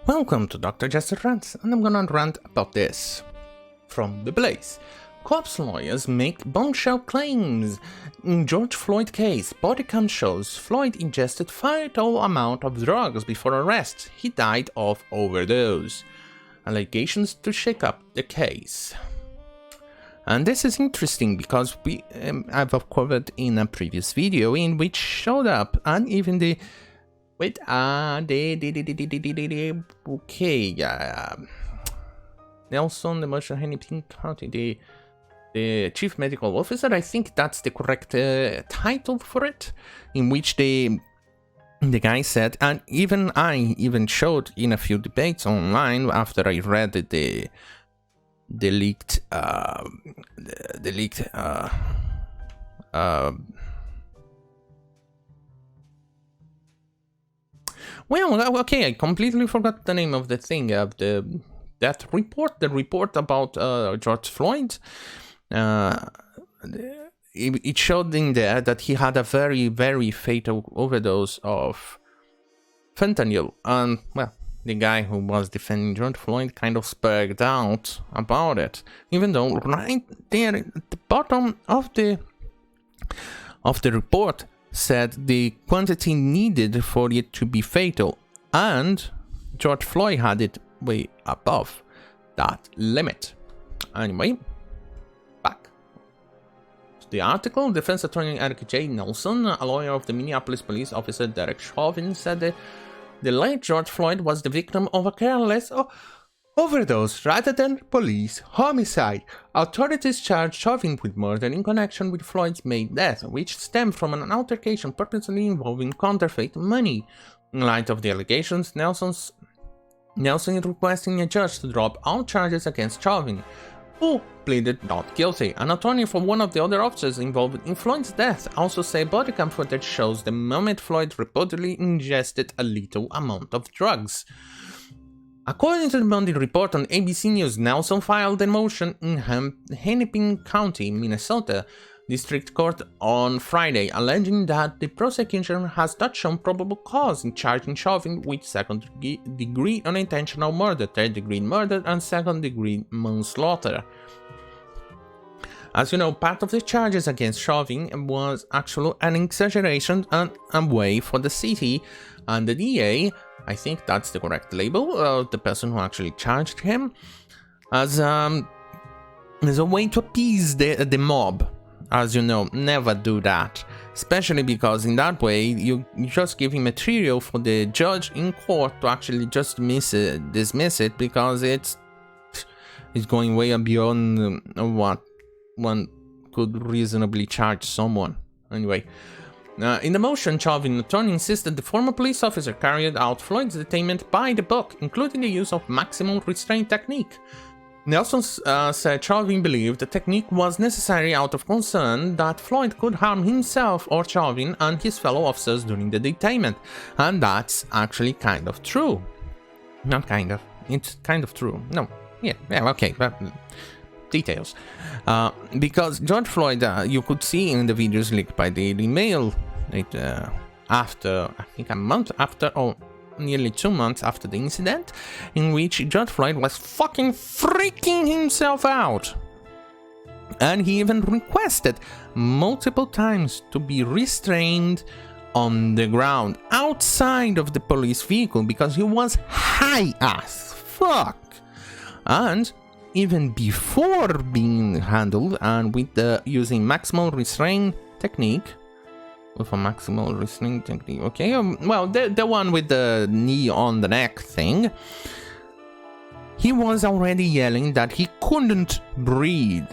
Welcome to Dr. Jester Rants, and I'm gonna rant about this. From The Blaze. Cops lawyers make bombshell claims. In George Floyd case, body cam shows Floyd ingested fatal amount of drugs before arrest. He died of overdose. Allegations to shake up the case. And this is interesting because I've covered in a previous video in which showed up, and even the Nelson, the Merchant Hennepin County, the chief medical officer, I think that's the correct title for it, in which the guy said, and even I showed in a few debates online after I read the leaked well, okay, I completely forgot the name of the thing, of the report about George Floyd. It showed in there that he had a very, very fatal overdose of fentanyl, and well, the guy who was defending George Floyd kind of spoke out about it, even though right there at the bottom of the report said the quantity needed for it to be fatal, and George Floyd had it way above that limit. Anyway, back to the article. Defense attorney Eric J. Nelson, a lawyer of the Minneapolis police officer Derek Chauvin, said that the late George Floyd was the victim of a careless overdose rather than police homicide. Authorities charged Chauvin with murder in connection with Floyd's May death, which stemmed from an altercation purposely involving counterfeit money. In light of the allegations, Nelson is requesting a judge to drop all charges against Chauvin, who pleaded not guilty. An attorney for one of the other officers involved in Floyd's death also said body cam footage shows the moment Floyd reportedly ingested a lethal amount of drugs. According to the Monday report on ABC News, Nelson filed a motion in Hennepin County, Minnesota District Court on Friday, alleging that the prosecution has not shown probable cause in charging Chauvin with second-degree unintentional murder, third-degree murder, and second-degree manslaughter. As you know, part of the charges against Chauvin was actually an exaggeration and a way for the city and the DA, I think that's the correct label, the person who actually charged him, as a way to appease the mob. As you know, never do that, especially because in that way you just give him material for the judge in court to actually just dismiss it, because it's going way beyond what one could reasonably charge someone. Anyway, in the motion, Chauvin attorney insisted the former police officer carried out Floyd's detainment by the book, including the use of maximum restraint technique. Nelson said Chauvin believed the technique was necessary out of concern that Floyd could harm himself or Chauvin and his fellow officers during the detainment, and that's actually kind of true. Not kind of, it's kind of true. No, yeah, okay, but details. Because George Floyd, you could see in the videos leaked by the Daily Mail, after, I think a month after, or nearly 2 months after the incident, in which George Floyd was fucking freaking himself out. And he even requested multiple times to be restrained on the ground outside of the police vehicle because he was high as fuck. And even before being handled and with using maximal restraint technique, okay, well, the one with the knee on the neck thing, he was already yelling that he couldn't breathe.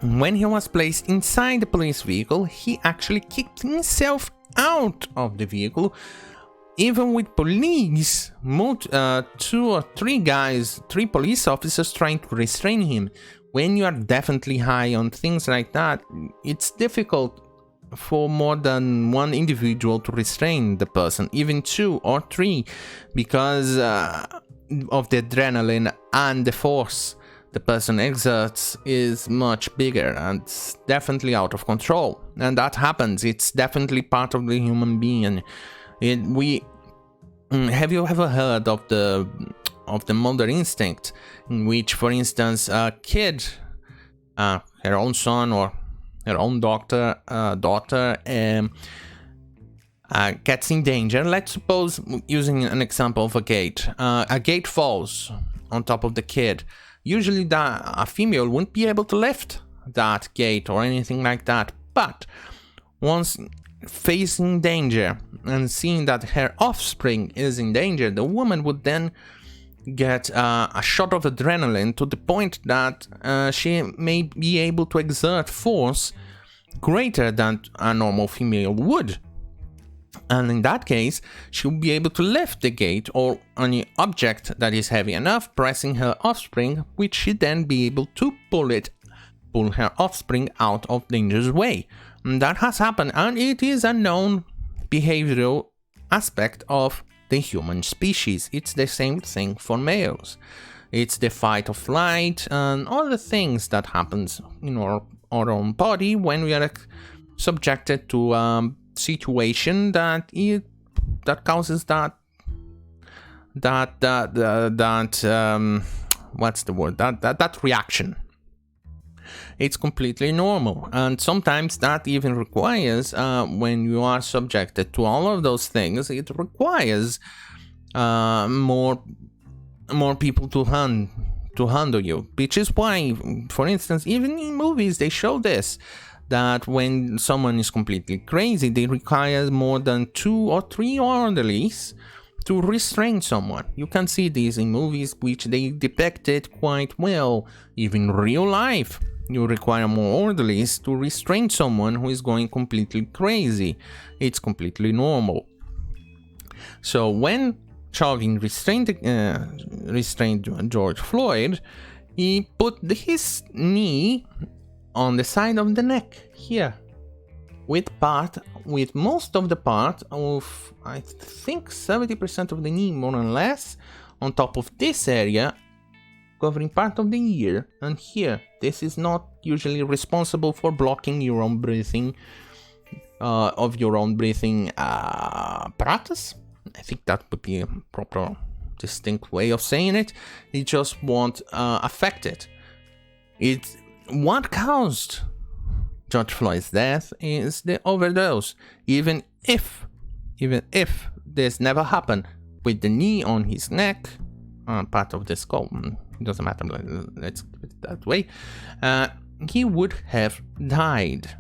When he was placed inside the police vehicle, he actually kicked himself out of the vehicle, even with police, 2 or 3 police officers trying to restrain him. When you are definitely high on things like that, it's difficult for more than one individual to restrain the person, even 2 or 3, because of the adrenaline and the force the person exerts is much bigger and it's definitely out of control. And that happens. It's definitely part of the human being. Have you ever heard of the mother instinct, in which, for instance, a kid, her own son or her own daughter, gets in danger? Let's suppose, using an example of a gate falls on top of the kid. Usually a female wouldn't be able to lift that gate or anything like that, but once facing danger and seeing that her offspring is in danger, the woman would then get a shot of adrenaline to the point that she may be able to exert force greater than a normal female would. And in that case, she will be able to lift the gate or any object that is heavy enough, pressing her offspring, which she then be able to pull her offspring out of danger's way. And that has happened, and it is a known behavioral aspect of the human species. It's the same thing for males. It's the fight or flight and all the things that happens in our own body when we are subjected to situation that causes that what's the word, that reaction. It's completely normal, and sometimes that even requires, when you are subjected to all of those things, it requires more people to handle you, which is why, for instance, even in movies they show this, that when someone is completely crazy, they require more than 2 or 3 orderlies to restrain someone. You can see these in movies, which they depict it quite well. Even in real life, you require more orderlies to restrain someone who is going completely crazy. It's completely normal. So when Chauvin restrained George Floyd, he put his knee on the side of the neck here, with most of the part of, I think, 70% of the knee, more or less, on top of this area, covering part of the ear. And here, this is not usually responsible for blocking your own breathing, apparatus. I think that would be a proper, distinct way of saying it. It just won't affect it. It's what caused George Floyd's death is the overdose. Even if this never happened with the knee on his neck, part of the skull, it doesn't matter, let's keep it that way, he would have died.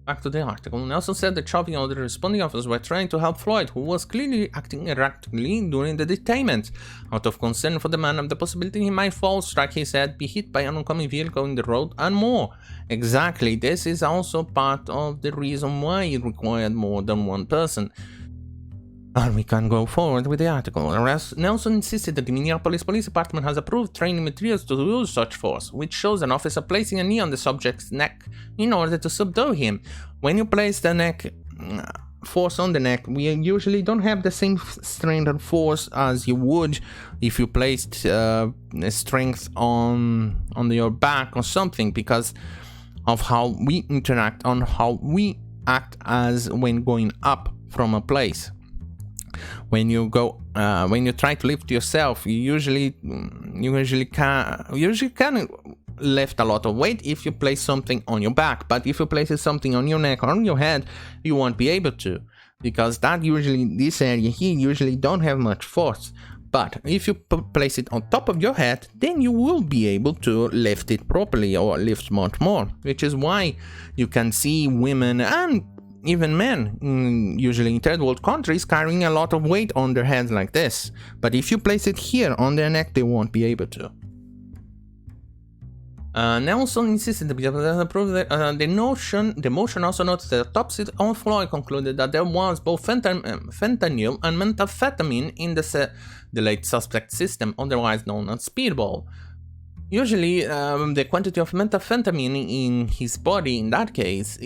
Back to the article. Nelson said that Chauvin and the responding officers were trying to help Floyd, who was clearly acting erratically during the detainment. Out of concern for the man and the possibility he might fall, strike his head, be hit by an oncoming vehicle in the road, and more. Exactly, this is also part of the reason why it required more than one person. And we can go forward with the article. Nelson insisted that the Minneapolis Police Department has approved training materials to use such force, which shows an officer placing a knee on the subject's neck in order to subdue him. When you place the neck force on the neck, we usually don't have the same strength and force as you would if you placed strength on your back or something, because of how we interact, on how we act as when going up from a place. When you try to lift yourself, you usually can lift a lot of weight if you place something on your back. But if you place something on your neck or on your head, you won't be able to, because this area here usually don't have much force. But if you place it on top of your head, then you will be able to lift it properly, or lift much more. Which is why you can see women and even men, usually in third world countries, carrying a lot of weight on their heads like this. But if you place it here on their neck, they won't be able to. Nelson insisted that the motion also noted that the autopsy on Floyd concluded that there was both fentanyl and methamphetamine in the late suspect's system, otherwise known as speedball. Usually, the quantity of methamphetamine in his body, in that case,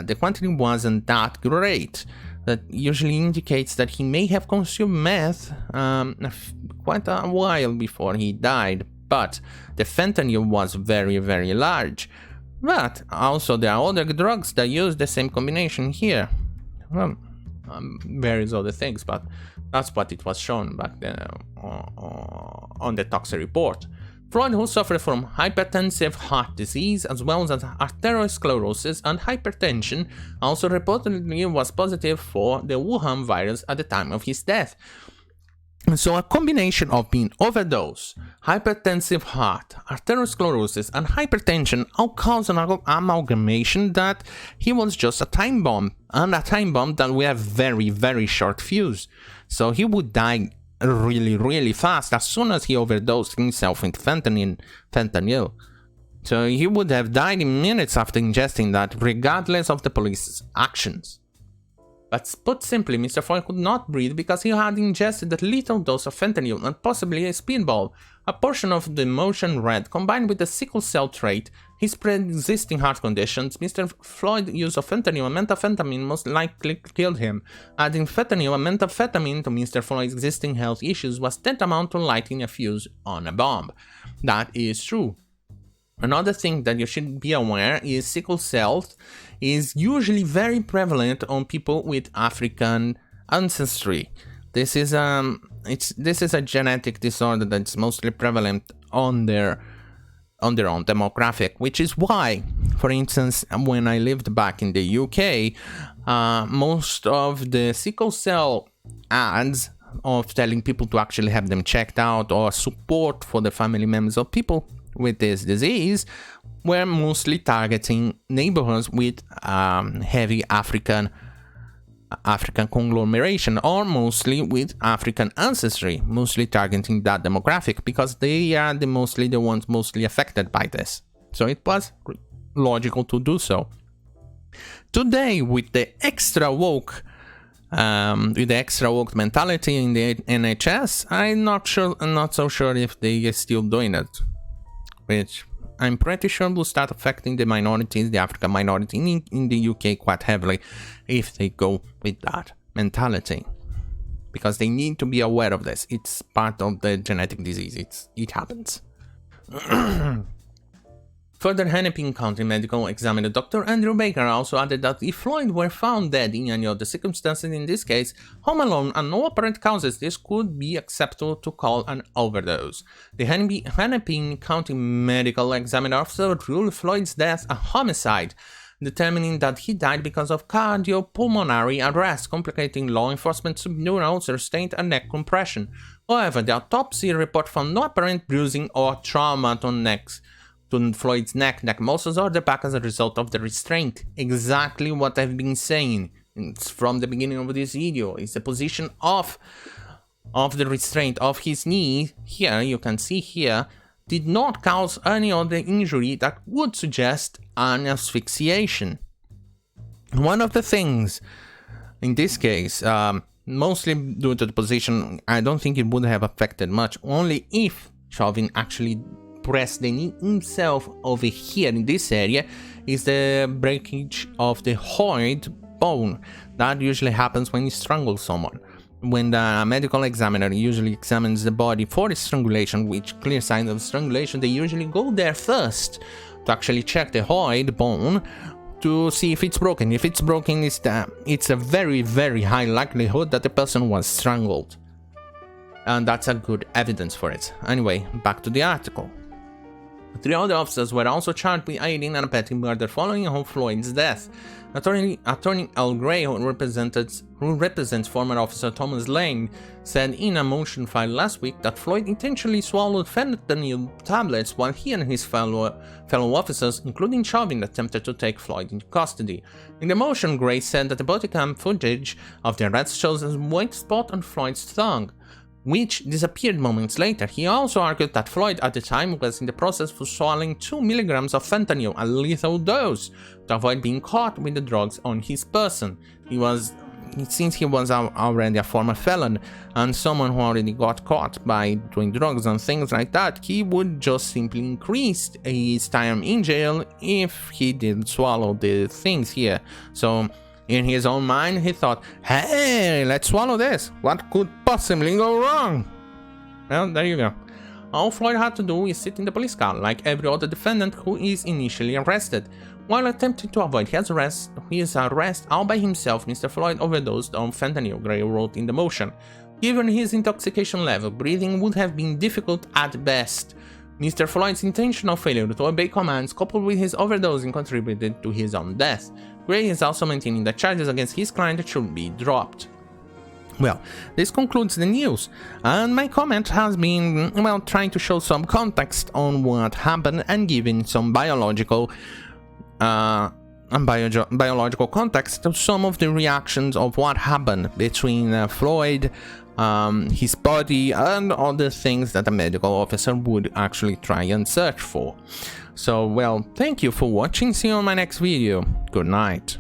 the quantity wasn't that great. That usually indicates that he may have consumed meth quite a while before he died, but the fentanyl was very, very large. But also there are other drugs that use the same combination here. Well, various other things, but that's what it was shown back then on the toxic report. Floyd, who suffered from hypertensive heart disease as well as atherosclerosis and hypertension, also reportedly was positive for the Wuhan virus at the time of his death. So a combination of being overdosed, hypertensive heart, atherosclerosis, and hypertension all cause an amalgamation that he was just a time bomb, and a time bomb that we have very, very short fuse. So he would die really, really fast as soon as he overdosed himself with fentanyl. So he would have died in minutes after ingesting that, regardless of the police's actions. But put simply, Mr. Floyd could not breathe because he had ingested a lethal dose of fentanyl and possibly a speedball. A portion of the motion red combined with the sickle cell trait, his pre-existing heart conditions, Mr. Floyd's use of fentanyl and methamphetamine most likely killed him. Adding fentanyl and methamphetamine to Mr. Floyd's existing health issues was tantamount to lighting a fuse on a bomb. That is true. Another thing that you should be aware is sickle cell is usually very prevalent on people with African ancestry. This is a genetic disorder that's mostly prevalent on their own demographic, which is why, for instance, when I lived back in the UK, most of the sickle cell ads of telling people to actually have them checked out or support for the family members of people with this disease were mostly targeting neighborhoods with heavy African conglomeration, or mostly with African ancestry, mostly targeting that demographic because they are the ones mostly affected by this. So it was logical to do so. Today, with the extra woke mentality in the NHS, I'm not so sure if they are still doing it, which I'm pretty sure will start affecting the minorities, the African minority in the UK quite heavily if they go with that mentality. Because they need to be aware of this. It's part of the genetic disease. It happens. Further, Hennepin County Medical Examiner Dr. Andrew Baker also added that if Floyd were found dead in any of the circumstances in this case, home alone and no apparent causes, this could be acceptable to call an overdose. The Hennepin County Medical Examiner officer ruled Floyd's death a homicide, determining that he died because of cardiopulmonary arrest, complicating law enforcement subdural, sustained and neck compression. However, the autopsy report found no apparent bruising or trauma to Floyd's neck muscles or the back as a result of the restraint. Exactly what I've been saying from the beginning of this video. It's the position of the restraint of his knee. Here, you can see here, did not cause any other injury that would suggest an asphyxiation. One of the things in this case, mostly due to the position, I don't think it would have affected much, only if Chauvin actually press the knee himself over here in this area, is the breakage of the hyoid bone. That usually happens when you strangle someone. When the medical examiner usually examines the body for strangulation, which clear signs of strangulation, they usually go there first to actually check the hyoid bone to see if it's broken. If it's broken, it's a very, very high likelihood that the person was strangled. And that's a good evidence for it. Anyway, back to the article. 3 other officers were also charged with aiding and abetting murder following Floyd's death. Attorney Al Gray, who represents former officer Thomas Lane, said in a motion filed last week that Floyd intentionally swallowed fentanyl tablets while he and his fellow officers, including Chauvin, attempted to take Floyd into custody. In the motion, Gray said that the body cam footage of the arrest shows a white spot on Floyd's tongue, which disappeared moments later. He also argued that Floyd at the time was in the process of swallowing 2 milligrams of fentanyl, a lethal dose, to avoid being caught with the drugs on his person. Since he was already a former felon and someone who already got caught by doing drugs and things like that, he would just simply increase his time in jail if he didn't swallow the things here. So in his own mind, he thought, hey, let's swallow this. What could possibly go wrong? Well, there you go. All Floyd had to do is sit in the police car, like every other defendant who is initially arrested. While attempting to avoid his arrest all by himself, Mr. Floyd overdosed on fentanyl, Gray wrote in the motion. Given his intoxication level, breathing would have been difficult at best. Mr. Floyd's intentional failure to obey commands coupled with his overdosing contributed to his own death. Gray is also maintaining that charges against his client should be dropped. Well, this concludes the news, and my comment has been, well, trying to show some context on what happened and giving some biological context to some of the reactions of what happened between Floyd, his body, and other things that a medical officer would actually try and search for. So, well, thank you for watching. See you on my next video. Good night.